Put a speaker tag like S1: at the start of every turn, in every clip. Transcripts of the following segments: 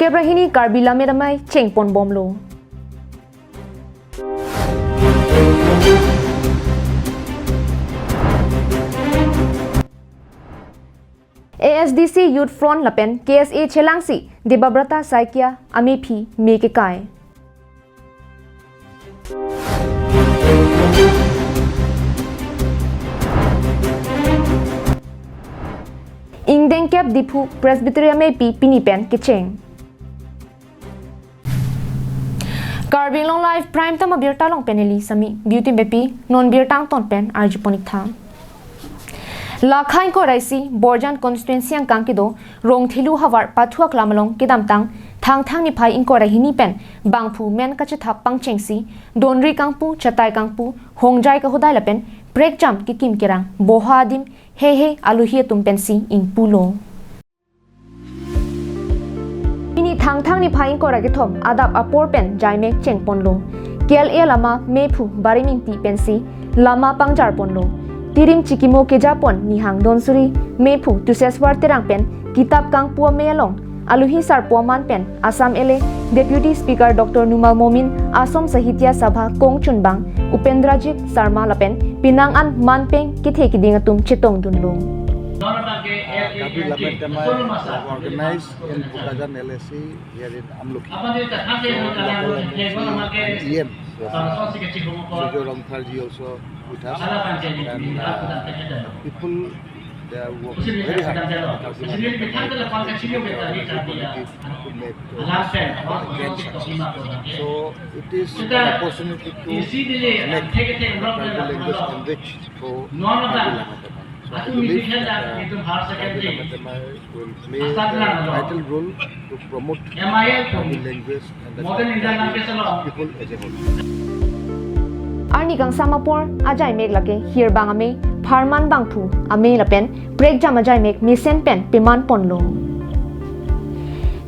S1: Hokebrahini Karbila Medamai Chengpon Bomlo. ASDC Youth Front Lapen KSA Chelangsi Debabrata Saikia Amepi Mekekai. Ingdeng Kep Dipu Presbyteria Mepi Pinipen Kicheng. Carbing Long Life Prime Tama Birta Long Peneli Sami Beauty Bepi Non Birtang Ton Pen Arjiponik Tham. Lakhain ko raisi Borjan constituency ang kangkido rong thilu hawar pathuak lamalong kidamtang thang ni phai in ko rahini pen bangphu men ka chithap pangchengsi donri kangpu chatai kangpu hongjai ka hodai lapen break jam ki kim kirang bohadim he aluhi tumpensi in pulo ini thang ni phai in ko ragi thom adap apor pen jaime chengponlo KAL lama mephu bariming ti pensi lama pangjar ponlo Tirim Chikimo ke Japon Nihang Donsuri Mepu Tuseswar Terang Pen Kitab Kang Pua Mealong Aluhi Sar Puaman Pen Assam LA Deputy Speaker Dr. Numal Momin Asom Sahitya Sabha Kong Chunbang Upendrajit Sarma Lapen Pinangan Manpeng Kithe Kidingatum Chitong Dunlong.
S2: Kabil Lapentemai organized in Bukajan LSC here in Amluki. EM. Sojo Ramtharji also with us. And people, they are working very hard to make so it is an opportunity to make tribal language enriched for I believe that will play a vital role to promote tribal language and the people as a whole.
S1: Arni kang samapor ajai meg lake here bangame Pharman Bangphu ame lapen break jam ajai meg misen pen piman ponlo.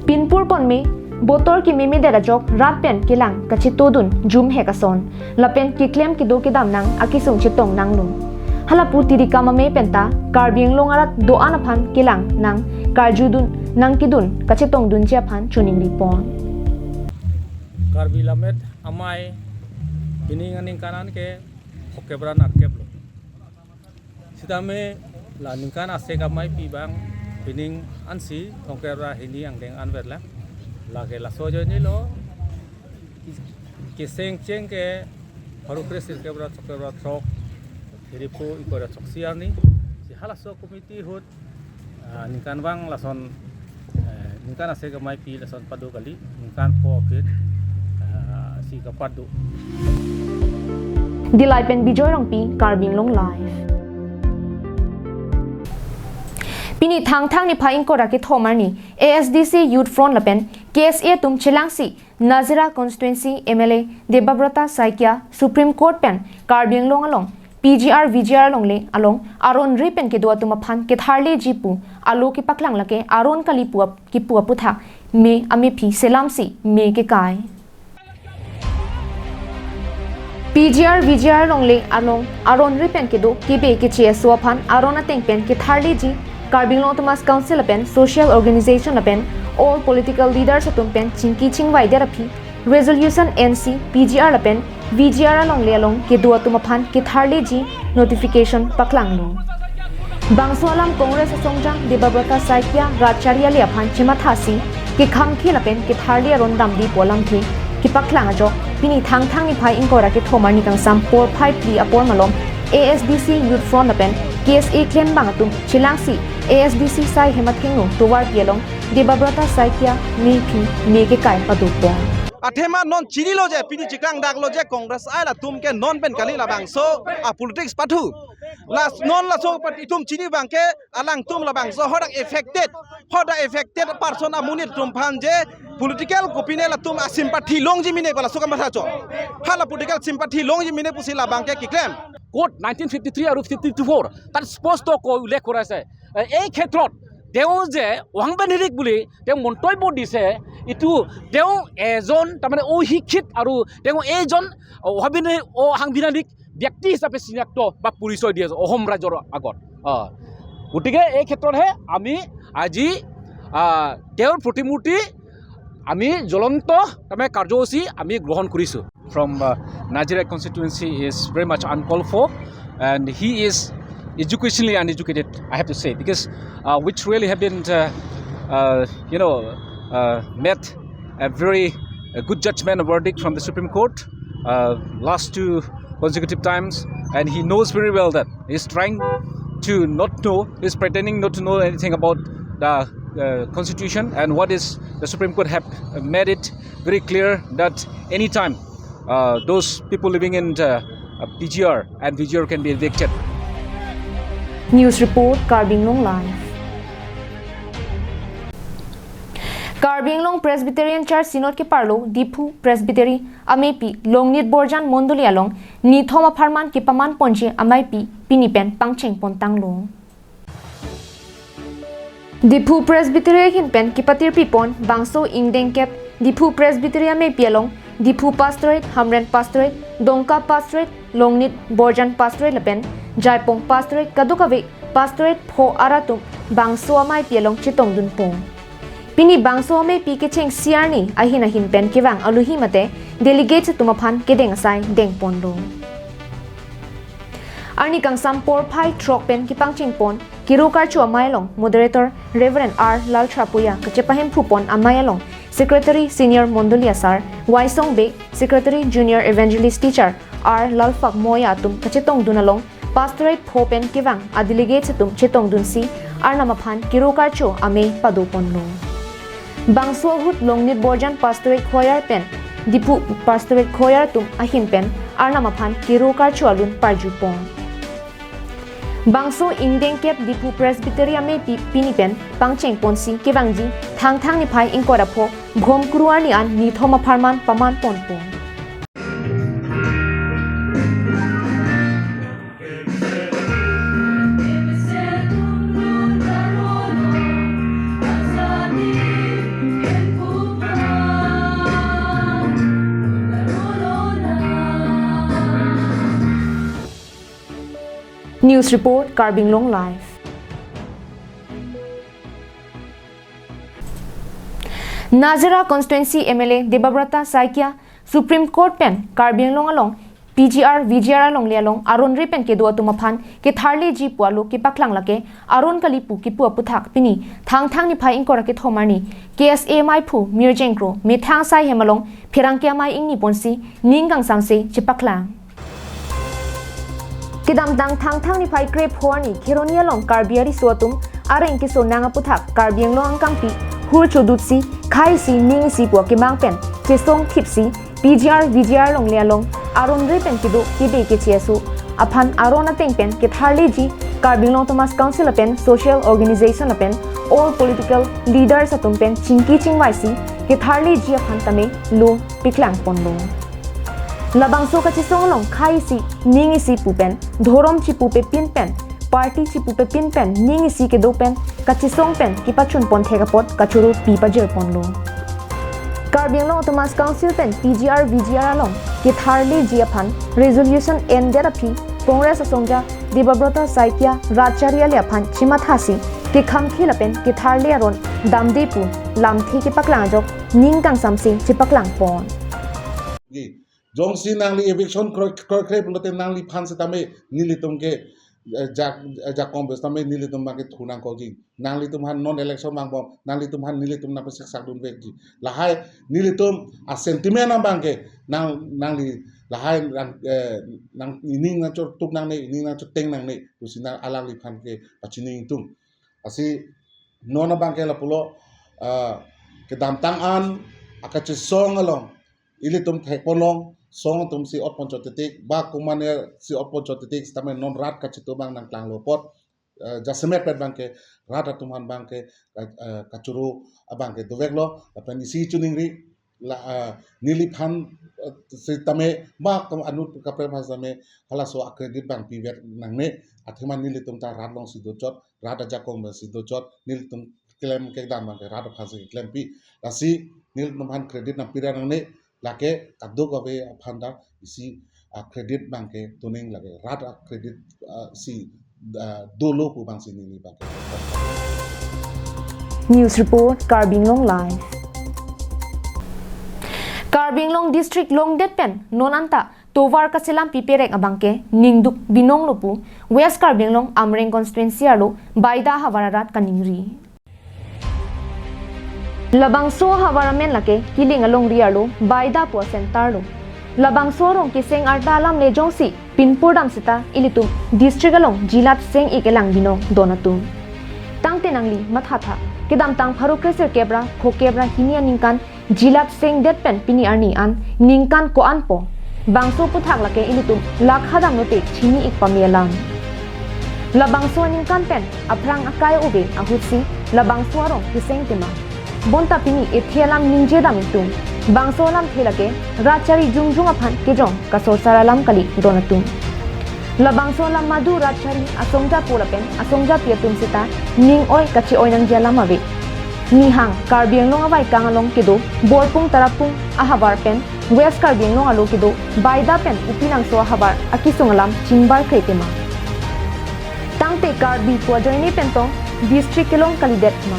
S1: Pinpur pon me botor ki mimi dera jok rat pen kilang kachitodun jum hekason lapen ki claim ki do ki dam nang akisung chitong nang lo. Halapu tiri kamame penta karbing longarat doan aphan kilang nang karjudun nang kidun kachitong dun chia phan chuning ripon
S3: Karbilamet amai ini nganing kanan ke hokebran akeblo sitame laningkan ase kamai pibang pining ansi hokebra hini ang deng anverla lage la sojo ni lo kiseng cheng ke harukresir kebra chokebra trok jadi po ikora soksiar ni si halaso komiti hut ningkan bang lason ningkan ase kamai pi lason padu kali ningkan po okit si kapadu
S1: Dilai pen bijoy rong pi karbing long life Pini thang ni phain ko raki thomar ni ASDC Youth Front lapen KSA tum chelangsi Nazira constituency MLA Debabrata Saikia Supreme Court pen karbing long along PGR VGR long le along aron ripen ke dua tumaphan ke tharle jipu alo ki paklang lake aron kali puap ki puaputha me ame phi selamsi me ke kai PGR VGR long le along aron ripen ke do ki be ke che suaphan aron ateng pen ke tharle ji Karbing Long Thomas Council pen social organization pen all political leaders atum pen chingki chingwai derapi resolution NC PGR pen VGR along le along ke dua tumaphan ke tharle ji notification paklang lo Bangsolam Congress Songjang Debabrata Saikia Racharya le aphan chimathasi ke khamkhi lapen ke tharle aron damdi polam thi ki paklang ajo pini thang ni phai ingkora ke thomar ni kang sam 45 pli apor malom ASDC Youth Front pen KSA claim bangatum chilangsi ASDC sai hemathingu towar pialong Debabrata Saikia mi phi me ke kai padupo
S4: Athema non chini lo je pini chikang dak lo je congress ai la tum ke non pen kali la bang so a politics pathu la non la so pati tum chini bang ke alang tum la bang so hodak affected person amunit tum phan je political kopine la tum sympathy long ji mine bala so kam tha cho hala political sympathy long ji mine pusi la bang ke ki claim
S5: code 1953 আৰু 54 তাত স্পষ্ট কৈ উল্লেখ কৰাইছে এই ক্ষেত্ৰত তেওঁ যে ওয়াংবানিৰিক বুলি তেওঁ মন্তব্য দিছে ইটো তেওঁ এজন তাৰমানে অশিক্ষিত আৰু তেওঁ এইজন অসাংবিধানিক ব্যক্তি হিচাপে চিনাক্ত বা পৰিচয় দিয়ে অসম ৰাজ্যৰ আগত গতিকে এই ক্ষেত্ৰতহে আমি আজি তেওঁৰ প্ৰতিমূৰ্তি আমি জ্বলন্ত তাৰমানে কাৰ্যসূচী আমি গ্ৰহণ কৰিছোঁ from Nigeria constituency is very much uncalled for, and he is educationally uneducated, I have to say, because which really have been met a very good judgment or verdict from the Supreme Court last 2 consecutive times, and he knows very well that he's trying to not know, he's pretending not to know anything about the Constitution, and what is the Supreme Court have made it very clear that anytime those people living in PGR and VGR can be evicted.
S1: News report Carbing Long Live. Carbing Long Presbyterian Church Synod ke parlo Dipu Presbytery Amepi Longnit Borjan Mondoli along ni thoma pharman ke paman ponje amaipi pinipen pangcheng pontang long. Dipu Presbytery hinpen ki patir pipon bangso ingdeng kep Dipu Presbytery amepi along Dipu Pastorate Hamren Pastorate Dongka Pastorate Longnit Borjan Pastorate lapen Jaipong Pastorate Kadukave Pastorate Pho Aratum bangso amaipi along chitong dunpong. Pini bangso me pi ke cheng siar ni ahin ahin pen ke wang aluhi mate delegate tumaphan ke deng asai deng pondo arni kangsam por phai trok pen ki pangcheng pon kiro kar chu amai long moderator Reverend R Lal Trapuya ke chepahem phupon amai long secretary senior mondolia sar waisong be secretary junior evangelist teacher R Lal Fak Moya tum ke chetong dunalong pastorate phopen ke wang a delegate tum chetong dunsi arnamaphan kiro kar chu ame padu ponlo Bangso hut Longnit Borjan Pastorate Khoyar pen Dipu Pastorate Khoyar tum ahin pen arnamaphan kiro kar chualun parjupong Bangso ingdeng kep Dipu Presbytery ame pini pen pangcheng ponsi kebangji thang thang ni phai ingkora pho bhom kruar ni an ni thoma pharman paman ponpong News report Carbing Long Live. Nazira constituency MLA Debabrata Saikia Supreme Court pen Carbing Long along PGR VGR along le along aron ri pen ke do tumaphan ke tharle ji pualo ke paklang lake aron kali pu ki pu aputhak pini thang thang ni phai ingkora ke thomarni KSA mai phu mirjengkro me thang sai hemalong phirang ke mai ingni ponsi ninggang samse chipaklang Kidam dang thang thang ni phai krep horni khironia long karbiari suatum areng ki so nanga puthak karbiang long angkangpi hur chodutsi khai si ning si po ke mangpen chesong thipsi PGR VGR long le long aron re pen kido kibe ke chesu aphan arona tengpen ke tharle ji karbiang long Thomas Council pen social organization pen all political leaders atum pen chingki chingwaisi ke tharle ji aphan tame lo piklang ponlo Labangso ka chisong long khai si ningi si pupen dhorom chi pupe pin pen party chi pupe pin pen ningi si ke do pen ka chisong pen ki pachun pon thega pot ka churu pi pa jer pon lo Karbiang long Thomas Council pen PGR VGR long ki tharli ji aphan resolution ended api Congress asongja Debabrata Saikia Racharya le aphan chima thasi ki khamkhil pen ki tharli aron damdepu lamthi ki paklang jok ningkang samsing chi paklang pon
S2: Jongsi nangli eviction krep lote nangli phan se tame nili tumke jak kombes tame nili tum make thunang ko ji nangli tum han non election mang bom nangli tum han nili tum na pesek sak dun vek ji lahai nili tum a sentiment na bangke nangli lahai nang ning na chor tuk nang ne ning na chor teng nang ne tusina alang li phan ke achining tum asi nona bangke la pulo ke dam tang an akache song along ili tum thekpolong song tum si ot ponchotetik ba kumane si ot ponchotetik stame non rat ka chitu bang nang klang lopot jasmet pet bangke rat atuman bangke kachuru abangke doveklo apan isi chuning ri la nili phan si tame ba kum anut ka pre phasame hala so akredit bang pivet nang ne athiman nili tum ta rat long si do chot rat jakong si do chot nili tum claim ke dam bangke rat phase claim pi lasi nili tum han credit na pira nang ne lake kaduk abe phanda isi credit banke tuning lage rat credit si dolo pu bang sini ni banke.
S1: News report Carbing Long Live. Karbinglong District Longdet Pen Nonanta Tovar Kasilam Piperek Abangke Ningduk Binong Lupu West Karbinglong Amreng Constituency Alo Baida Havararat Kaningri Labangso Havaramen Lake Kiling Along Rialo Baida Po Sentarlo Labangso Rong Kiseng Artalam Lejongsi Pinpurdam Sita Ilitum District Along Jilat Seng Ikelang Binong Donatum Tang Tenangli Mathatha Kidam Tang Parukresir Kebra Ko Kebra Hinia Ningkan Jilat Seng Detpen Pini Arni An Ningkan Ko Anpo Bangso Puthak Lake Ilitum Lakhadam Note Chini Ikpamielang Labangso Ningkan Pen Aprang Akai Ube Ahutsi Labangso Rong Kiseng Tema Bonta Pini Ethialam Ninjedam Itum Bangso Lam Thelake Rachari Jungjung Aphan Kejong Kasor Saralam Kali Donatum Labangso Lam Madu Rachari Asongja Pulapen Asongja Piatum Sita Ning Oi Kachi Oinang Jalam Ave Nihang Karbianglong Awai Kangalong Kido Borpung Tarapung Ahavar Pen West Karbianglong Alo Kido Baida Pen Upinang So Ahavar Akisungalam Chimbar Kretema Tangte Karbi Puajoini Pentong District Kilong Kalidet Ma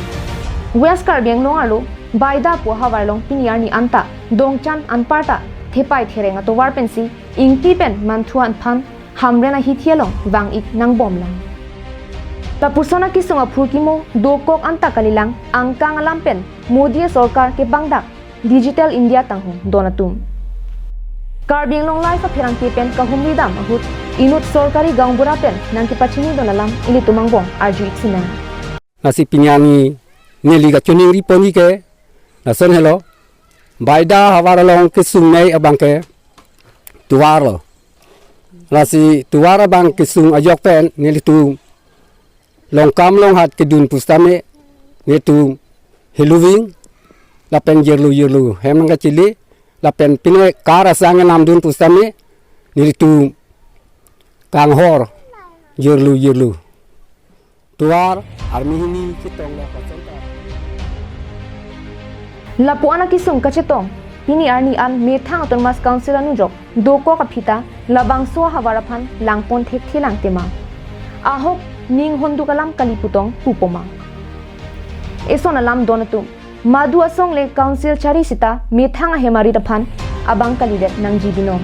S1: West Karbianglong Alo Baida Po Havarlong Piniarni Anta Dongchan Anparta Thepai Thereng Atowar Pensi Ingti Pen Mantuan Phan Hamrena Hithialong Wang Ik Nang Bomlang Tapusona Kisunga Phurkimo Dokok Anta Kalilang Angkang Alampen Modi Sorkar ke Bangdak Digital India Tanghung Donatum Karbianglong Life Apirang Kipen Kahumridam Ahut Inut Sorkari Gangbura Pen Nang Kipachini Donalam Ilitumangbong Arju Itsinan
S6: Nasi pinyani neli ka chuning riponi ke nason hello baida hawaralong kisung nei abangke tuwaro nasi tuwara bang kisung ajok pen neli tu longkam long hat kedun pustame ne tu heluwing lapen yerlu hemang ka chili lapen pinwe kara sang nam dun pustame neli tu kanghor yerlu tuwar armihini kitong la pasanta
S1: Lapuana Kisung Kachetong Pini Arni An Methang Autonomous Council Anujok Doko Kapita Labangso Havaraphan Langpon Thek Thilang Tema Ahok Ning Hondukalam Kaliputong Pupoma Eson Alam Donatum Madu Asong Le Council Charisita Methang Hemari Raphan Abang Kalidet Nang Jibinong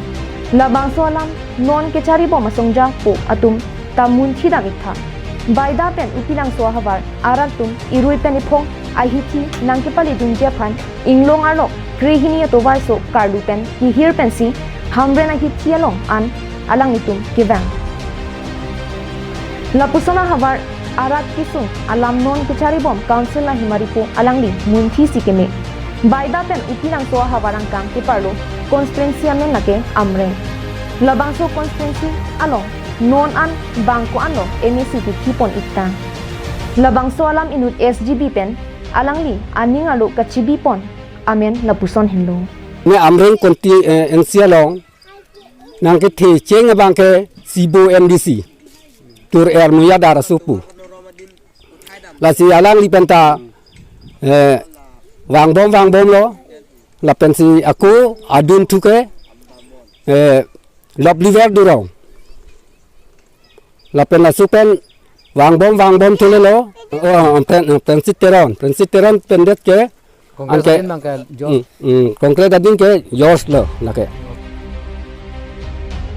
S1: Labangso Alam Non Kechari Bom Asongja Po Atum Tamun Thidam Ikha Baida Pen Upilang So Havar Aratum Irui Penipong Ahithi Nangkipali Dunjia Phan Inglong Arlo Krihini Atovar So Karlu Pen Hihir Pensi Hambrena Hithi Along An Alang Itum Kivang Lapusona Havar Arat Kisung Alam Non Kechari Bom Council La Himaripo Alangli Munthi Sikeme Baida Pen Upilang So Havarang Kang Kiparlo Constituency Amen Lake Amreng Labangso Constituency Along Non An Bangko Ano MSC Kipon Ikta Labangso Alam Inut SGB Pen Alangli Aning Alo Kachibi Pon Amen Lapuson Hinlo
S6: ne amreng konti ensialong nang ke the cheng abangke sibo MDC tur ermuya dara supu la si alang lipenta wang bom lo la pensi aku adun tuke lob liver durong la pen la supen wang bom tulelo pensiteron pendet ke angke konkret adin ke yours lo lake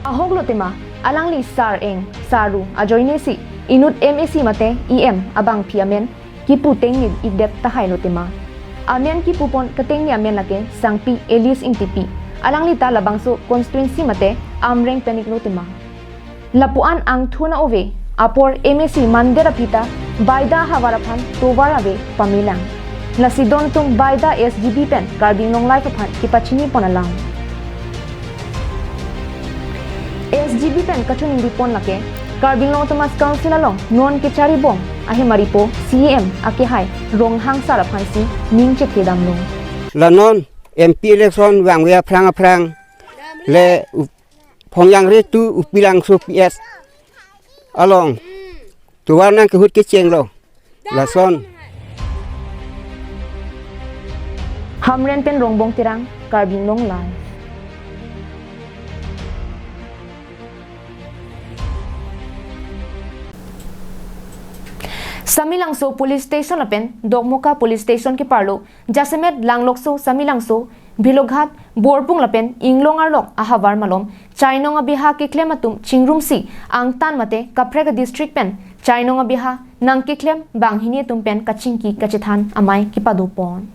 S1: Ahok lo tema Alangli Sar Eng Saru Ajoinesi Inut MSC Mate EM Abang Piamen Kipu Tengin Igdet Tahay lo tema Amen Kipu Pon Kateng Amen Lake Sangpi Elias Ingtipi Alangli Ta Labangso Constituency Mate Amreng Penik lo tema Lapuan Ang Thuna Ove Apor MSC Mandera Pita Baida Havaraphan Tovarabe Pamilang Lasidon Tung Baida SGB Pen Karbinglong Life Aphan Kipachini Ponalang SGB Pen Kachuning Dipon Lake Karbinglong Autonomous Council Along Non Kechari Bong Ahemaripo CEM Akehai Ronghang Saraphansi Ning Chethedamlo
S7: Lanon MP election wang we prang le pongyang re tu upilang so PS along tuwarnang kahut kecheng lo lason
S1: Hamren Pen Rongbong Tirang Karbinglong Live Samilangso Police Station Lapen Dokmoka Police Station ke Parlo Jasemet Langlokso Samilangso Biloghat borpung lapen inglong arlok ahavar malom chainong abiha kiklem atum chingrum si angtan mate kaprega district pen chainong abiha nang kiklem banghini tumpen kachingki kachithan amai kipadupon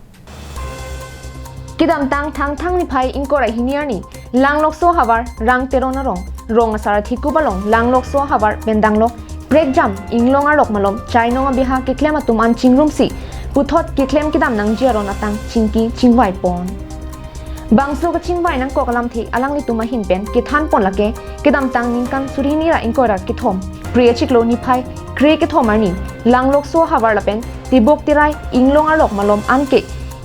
S1: Kidam tang ni phai ingkora hiniar ni langlok so havar rang terona rong asara thikubalong langlok so havar bendanglo break jam inglong arlok malom chainong abiha kiklem atum an chingrum si puthot kiklem kidam nang jiaron atang chingki chingwai pon Bangso ka chingwai nang kokalam thi alang li tuma hin pen kithan pon lake kidam tang ningkan surini ra ingkora kithom priya chiklo ni phai kre ke thomar ni langlok so havar lapen tibok tirai inglong arlok malom anke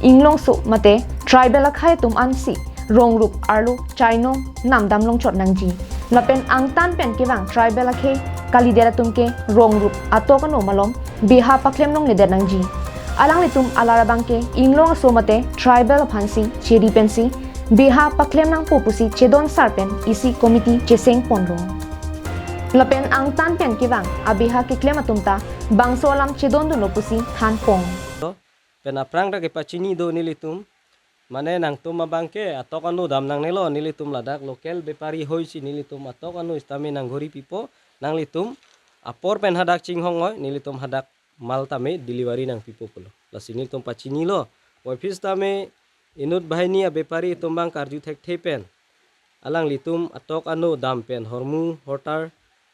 S1: inglong so mate tribal khai tum ansi rongrup arlu chainong namdam longchot nangji lapen angtan pen kiwang tribal khe kalidera tumke rongrup atokano malom biha paklem nong leder nangji alang litum alarabangke inglong so mate tribal phansi cheri pensi biha paklem nang popusi chedon sarpen isi committee cheseng ponro lapen angtan pen kiwang abiha kiklem atumta bangso alam chedon duno pusi than pong
S8: pen aprang ra ke pachini do nilitum mane nang tum mabangke atokanu dam nang nelo nilitum ladak local bepari hoisi nilitum atokanu istami nang gori pipo nang litum apor pen hadak chinghong hoy nilitum hadak mal tame delivery nang pipo pulo lasini tum pachini lo office tame inut bahini a bepari tumbang karju thek thepen alang litum atokanu dam pen hormu hortar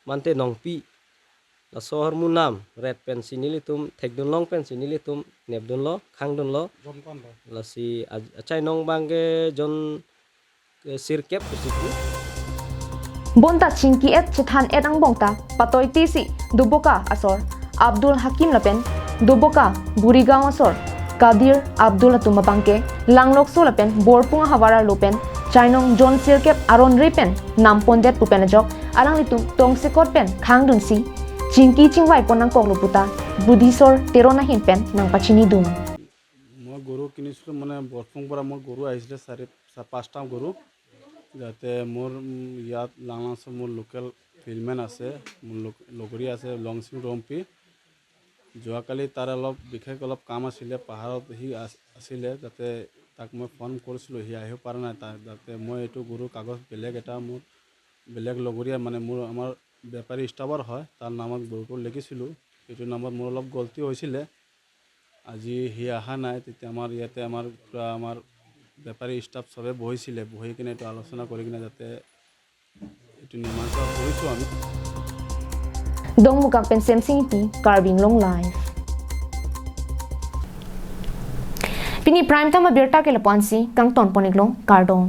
S8: mante nongpi la sohor mu nam red pen sinilitum thekdun long pen sinilitum nebdun lo khangdun lo la si achai nong bangge jon sirkep siku
S1: Bonta chingki et chithan et ang bongta patoi tisi duboka asor Abdul Hakim lapen duboka Burigaon asor Kadir Abdul atumapangke langlok so lapen borpung hawara lopen chainong John sirkep aron repen nampondet pupen ajok alang litum tongsekot pen khangdun si chingki chingwai ponang koklo puta budisor terona hin pen nang pachini dum
S9: মই গৰু কিনিছিলোঁ মানে বৰফং পৰা মোৰ গৰু আহিছিলে 4-5টা গৰু যাতে মোৰ ইয়াত লাংলাংছ মোৰ লোকেল ফিল্ডমেন আছে মোৰ লগৰী আছে লংচিং ৰম্পি যোৱাকালি তাৰ অলপ বিশেষ অলপ কাম আছিলে পাহাৰত সি আছিলে যাতে তাক মই ফোন কৰিছিলোঁ সি আহিব পৰা নাই তাক যাতে মই এইটো গৰু কাগজ বেলেগ এটা মোৰ বেলেগ লগৰীয়া মানে মোৰ আমাৰ বেপাৰী ষ্টাফৰ হয় তাৰ নামত গৰুটো লিখিছিলোঁ এইটো নামত মোৰ অলপ গলতি হৈছিলে আজি সি অহা নাই তেতিয়া আমাৰ ইয়াতে আমাৰ পুৰা আমাৰ বেপাৰী ষ্টাফ সবে বহিছিলে বহি কিনে এইটো আলোচনা কৰি কিনে যাতে এইটো নিৰ্মাণ কৰিছোঁ আমি
S1: Dongmukak pen semsingti carbing long life Pini prime time abirta ke lapansi kang ton poniklong cardong